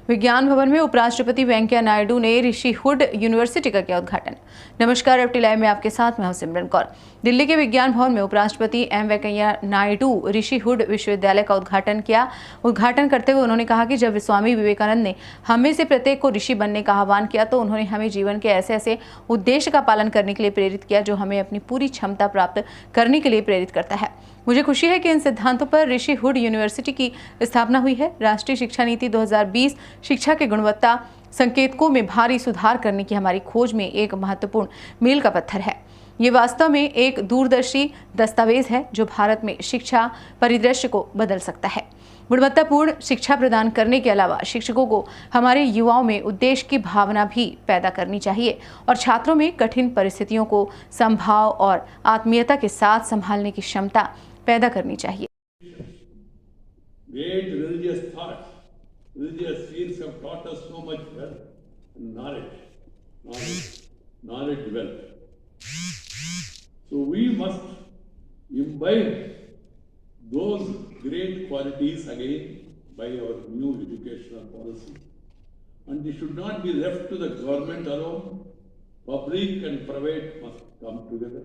विज्ञान भवन में उपराष्ट्रपति वेंकैया नायडू ने ऋषिहुड यूनिवर्सिटी का किया उद्घाटन। नमस्कार, FT लाइव में आपके साथ मैं हूं सिमरन कौर। दिल्ली के विज्ञान भवन में उपराष्ट्रपति वेंकैया नायडू ऋषिहुड विश्वविद्यालय का उद्घाटन किया। उद्घाटन करते हुए उन्होंने कहा कि जब स्वामी विवेकानंद ने हमें से प्रत्येक को ऋषि बनने का आह्वान किया तो उन्होंने हमें जीवन के ऐसे ऐसे उद्देश्य का पालन करने के लिए प्रेरित किया जो हमें अपनी पूरी क्षमता प्राप्त करने के लिए प्रेरित करता है। मुझे खुशी है कि इन सिद्धांतों पर ऋषिहुड यूनिवर्सिटी की स्थापना हुई है। राष्ट्रीय शिक्षा नीति 2020 शिक्षा के गुणवत्ता संकेतकों में भारी सुधार करने की हमारी खोज में एक महत्वपूर्ण मील का पत्थर है। ये वास्तव में एक दूरदर्शी दस्तावेज है जो भारत में शिक्षा परिदृश्य को बदल सकता है। गुणवत्तापूर्ण शिक्षा प्रदान करने के अलावा शिक्षकों को हमारे युवाओं में उद्देश्य की भावना भी पैदा करनी चाहिए और छात्रों में कठिन परिस्थितियों को संभाव और आत्मीयता के साथ संभालने की क्षमता पैदा करनी चाहिए। Great religious thoughts, religious fields have taught us so much wealth and knowledge wealth. So we must imbibe those great qualities again by our new educational policy. And it should not be left to the government alone. Public and private must come together.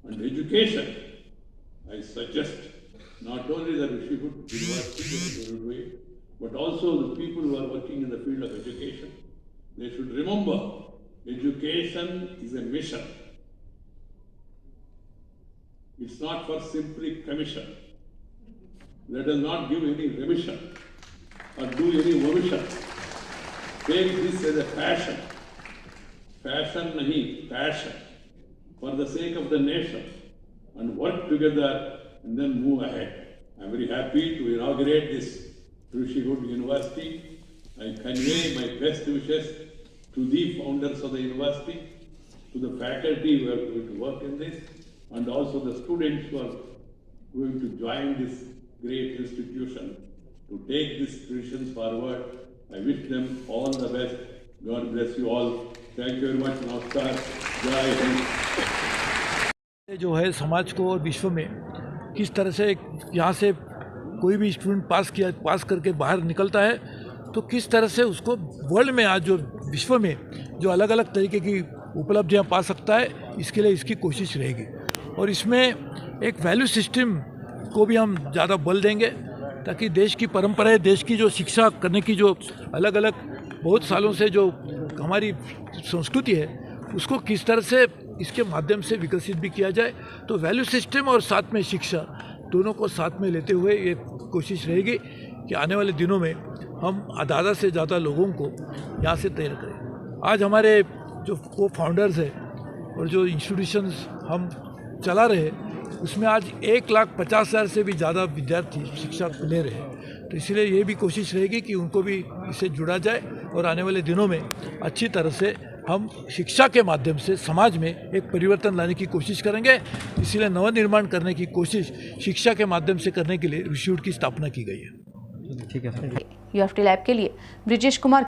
And education, I suggest, not only the Rishihood University, but also the people who are working in the field of education, they should remember education is a mission. It's not for simply commission. Let us not give any remission or do any omission. Take this as a passion. Passion nahi, passion. For the sake of the nation and work together and then move ahead. I am very happy to inaugurate this Rishihood University. I convey my best wishes to the founders of the university, to the faculty who are going to work in this, and also the students who are going to join this great institution to take these traditions forward. I wish them all the best. God bless you all. Thank you very much. Namaskar. Jai Hind. जो है समाज को और विश्व में किस तरह से यहाँ से कोई भी स्टूडेंट पास करके बाहर निकलता है तो किस तरह से उसको वर्ल्ड में आज जो विश्व में जो अलग अलग तरीके की उपलब्धियाँ पा सकता है, इसके लिए इसकी कोशिश रहेगी। और इसमें एक वैल्यू सिस्टम को भी हम ज़्यादा बल देंगे ताकि देश की परंपराएं, देश की जो शिक्षा करने की जो अलग अलग बहुत सालों से जो हमारी संस्कृति है उसको किस तरह से इसके माध्यम से विकसित भी किया जाए। तो वैल्यू सिस्टम और साथ में शिक्षा दोनों को साथ में लेते हुए ये कोशिश रहेगी कि आने वाले दिनों में हम ज़्यादा से ज़्यादा लोगों को यहाँ से तैयार करें। आज हमारे जो को फाउंडर्स है और जो इंस्टीट्यूशंस हम चला रहे हैं उसमें आज 1,50,000 से भी ज़्यादा विद्यार्थी शिक्षा ले रहे हैं। तो इसलिए ये भी कोशिश रहेगी कि उनको भी इससे जुड़ा जाए और आने वाले दिनों में अच्छी तरह से हम शिक्षा के माध्यम से समाज में एक परिवर्तन लाने की कोशिश करेंगे। इसीलिए नवनिर्माण करने की कोशिश शिक्षा के माध्यम से करने के लिए ऋषिहुड की स्थापना की गई है। ठीक है। FT लाइव के लिए ब्रिजेश कुमार।